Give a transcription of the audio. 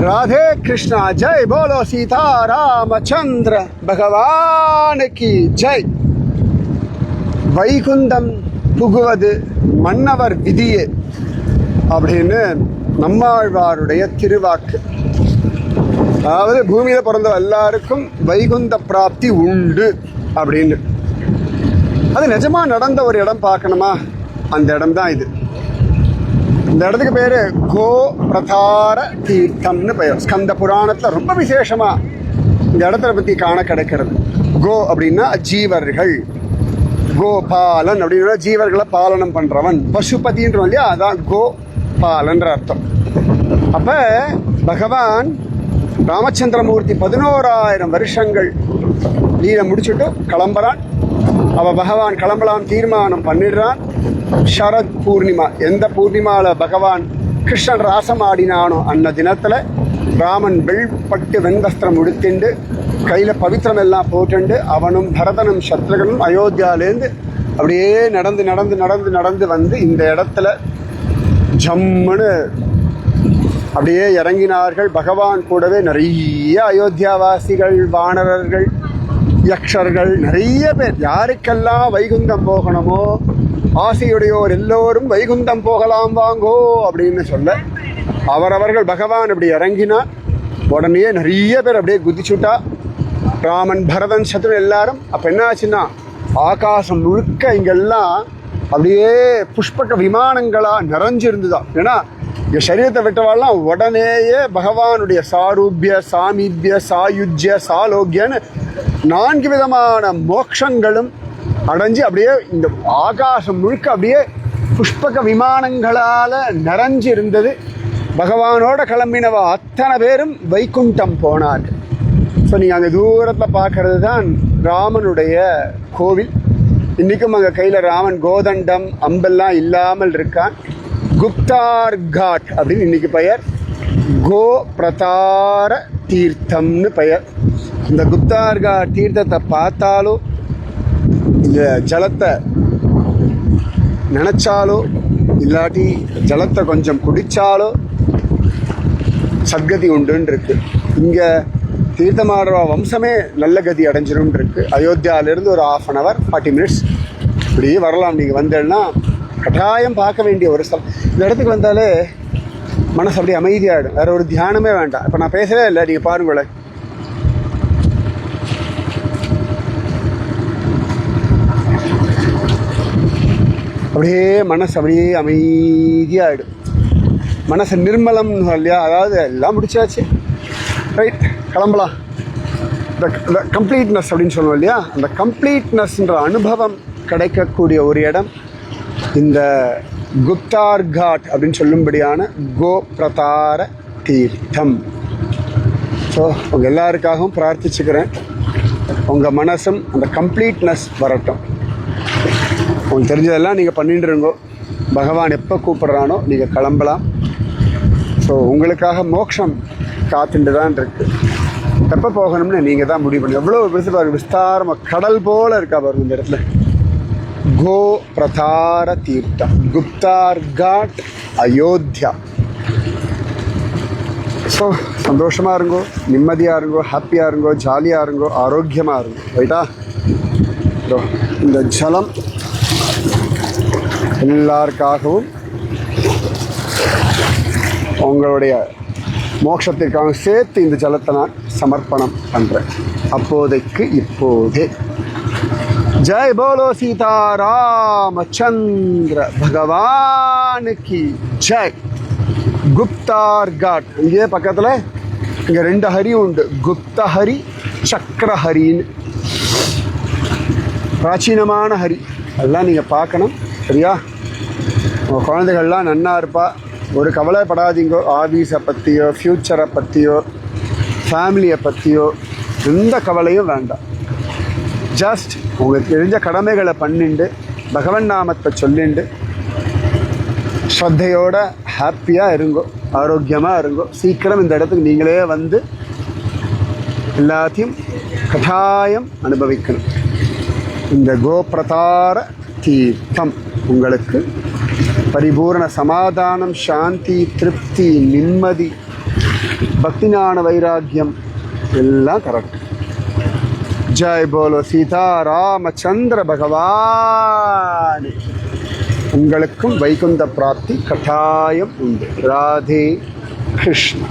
राधे कृष्णा जय बोलो सीता रामचंद्र भगवान की जय. வைகுந்தம் புகுவது மன்னவர் விதியே அப்படின்னு நம்மாழ்வாருடைய திருவாக்கு. அதாவது பூமியில பிறந்த எல்லாருக்கும் வைகுந்த பிராப்தி உண்டு அப்படின்னு. அது நிஜமா நடந்த ஒரு இடம் பார்க்கணுமா, அந்த இடம் தான் இது. இந்த இடத்துக்கு பேரு கோ பிரதார தீர்த்தம்னு பெயர். ஸ்கந்த புராணத்துல ரொம்ப விசேஷமா இந்த இடத்த பத்தி காண கிடைக்கிறது. கோ அப்படின்னா ஜீவர்கள், கோபாலன் அப்படின்னா ஜீவர்களை பாலனம் பண்றவன், பசுபதின்றவன் இல்லையா, அதான் கோ பாலன்ற அர்த்தம். அப்ப பகவான் ராமச்சந்திரமூர்த்தி 11,000 வருஷங்கள் லீலை முடிச்சுட்டு கிளம்புறான். அவ பகவான் கிளம்பலாம் தீர்மானம் பண்ணிடுறான். சரத் பூர்ணிமா, எந்த பூர்ணிமாவில் பகவான் கிருஷ்ணன் ராசம் ஆடினானோ அந்த தினத்தில் ராமன் வெள்பட்டு வெண்வஸ்திரம் உடுத்திண்டு கையில் பவித்திரம் எல்லாம் போட்டுண்டு அவனும் பரதனும் சத்ருகனும் அயோத்தியாலேருந்து அப்படியே நடந்து நடந்து நடந்து நடந்து வந்து இந்த இடத்துல ஜம்முன்னு அப்படியே இறங்கினார்கள். பகவான் கூடவே நிறைய அயோத்தியாவாசிகள், வானரர்கள், யக்ஷர்கள், நிறைய பேர். யாருக்கெல்லாம் வைகுந்தம் போகணுமோ ஆசையுடையோர் எல்லோரும் வைகுந்தம் போகலாம் வாங்கோ அப்படின்னு சொல்ல அவரவர்கள் பகவான் அப்படி இறங்கினா உடனே நிறைய பேர் அப்படியே குதிச்சுட்டா. ராமன், பரதன், சத்ரு எல்லாரும். அப்போ என்ன ஆச்சுன்னா ஆகாசம் முழுக்க இங்கெல்லாம் அப்படியே புஷ்பக விமானங்களாக நிறைஞ்சிருந்துதான். ஏன்னா இங்கே சரீரத்தை விட்டவாள்லாம் உடனேயே பகவானுடைய சாரூபிய, சாமீபிய, சாயுஜ்ய, சாலோக்கியன்னு 4 விதமான மோட்சங்களும் அடைஞ்சு அப்படியே இந்த ஆகாசம் முழுக்க அப்படியே புஷ்பக விமானங்களால் நிறைஞ்சு இருந்தது. பகவானோட கிளம்பினவ அத்தனை பேரும் வைகுண்டம் போனார்கள். ஸோ நீங்கள் அங்கே தூரத்தில் பார்க்கறது தான் ராமனுடைய கோவில். இன்றைக்கும் அங்கே கையில் ராமன் கோதண்டம் அம்பெல்லாம் இல்லாமல் இருக்கான். குப்தார் காட் அப்படின்னு இன்னைக்கு பெயர். கோ பிரதார தீர்த்தம்னு பெயர். இந்த குப்தார் காட் தீர்த்தத்தை பார்த்தாலும் இந்த ஜலத்தை நினைச்சாலோ இல்லாட்டி ஜலத்தை கொஞ்சம் குடித்தாலோ சத்கதி உண்டுன்னு இருக்கு. இங்கே தீர்த்தமாடுற வம்சமே நல்ல கதி அடைஞ்சிரும் இருக்கு. அயோத்தியாவிலேருந்து ஒரு 1/2 hour 40 minutes இப்படி வரலாம். நீங்கள் வந்தேன்னா கட்டாயம் பார்க்க வேண்டிய ஒரு ஸ்தலம். இந்த இடத்துக்கு வந்தாலே மனசு அப்படியே அமைதியாகிடும். வேற ஒரு தியானமே வேண்டாம். இப்போ நான் பேசவே இல்லை, நீங்கள் பாருங்களேன். அப்படியே மனசு அப்படியே அமைதியாகிடும். மனசு நிர்மலம் இல்லையா, அதாவது எல்லாம் முடிச்சாச்சு, ரைட் கிளம்பலாம். இந்த கம்ப்ளீட்னஸ் அப்படின்னு சொல்லுவோம் இல்லையா, அந்த கம்ப்ளீட்னஸ்ன்ற அனுபவம் கிடைக்கக்கூடிய ஒரு இடம் இந்த குப்தார் காட் அப்படின்னு சொல்லும்படியான கோ பிரதார தீர்த்தம். ஸோ உங்கள் எல்லாருக்காகவும் பிரார்த்திச்சுக்கிறேன். உங்கள் மனசும் அந்த கம்ப்ளீட்னஸ் வரட்டும். உங்களுக்கு தெரிஞ்சதெல்லாம் நீங்கள் பண்ணிட்டு இருங்கோ. பகவான் எப்போ கூப்பிட்றானோ நீங்கள் கிளம்பலாம். ஸோ உங்களுக்காக மோட்சம் காத்துட்டு தான் இருக்குது. எப்போ போகணும்னு நீங்கள் தான் முடிவு பண்ணி. எவ்வளோ பெருசு பாருங்க, விஸ்தாரமாக கடல் போல் இருக்கா பாருங்க இந்த இடத்துல. கோ பிரதார தீர்த்தம், குப்தார் காட், அயோத்தியா. ஸோ சந்தோஷமாக இருங்கோ, நிம்மதியாக இருங்கோ, ஹாப்பியாக இருங்கோ, ஜாலியாக இருங்கோ, ஆரோக்கியமாக இருங்கோ. ரைட்டா? இந்த ஜலம் எல்லாருக்காகவும் உங்களுடைய மோட்சத்திற்காக சேர்த்து இந்த ஜலத்தை நான் சமர்ப்பணம் பண்ணுறேன். அப்போதைக்கு இப்போதே. ஜெய் போலோ சீதா ராமச்சந்திர பகவானுக்கு ஜெய். குப்தார் காட் இங்கே பக்கத்தில் இங்கே 2 ஹரி உண்டு. குப்தஹரி, சக்கரஹரின்னு பிராச்சீனமான ஹரி. அதெல்லாம் நீங்கள் பார்க்கணும். சரியா? உங்கள் குழந்தைகள்லாம் நன்னா இருப்பா. ஒரு கவலைப்படாதீங்கோ. ஆஃபீஸை பற்றியோ, ஃப்யூச்சரை பற்றியோ, ஃபேமிலியை பற்றியோ எந்த கவலையும் வேண்டாம். ஜஸ்ட் உங்களுக்கு தெரிஞ்ச கடமைகளை பண்ணிண்டு பகவன் நாமத்தை சொல்லிண்டு ஸ்ரத்தையோட ஹாப்பியாக இருங்கோ, ஆரோக்கியமாக இருங்கோ. சீக்கிரம் இந்த இடத்துக்கு நீங்களே வந்து எல்லாத்தையும் கட்டாயம் அனுபவிக்கணும். இந்த கோபிரதார தீர்த்தம் உங்களுக்கு பரிபூர்ண சமாதானம், சாந்தி, திருப்தி, நிம்மதி பக்தி ஞான வைராக்கியம் எல்லாம் கரெக்ட். ஜெய் போலோ சீதா ராமச்சந்திர பகவான். உங்களுக்கும் வைகுந்த பிராப்தி கட்டாயம் உண்டு. ராதே கிருஷ்ணா.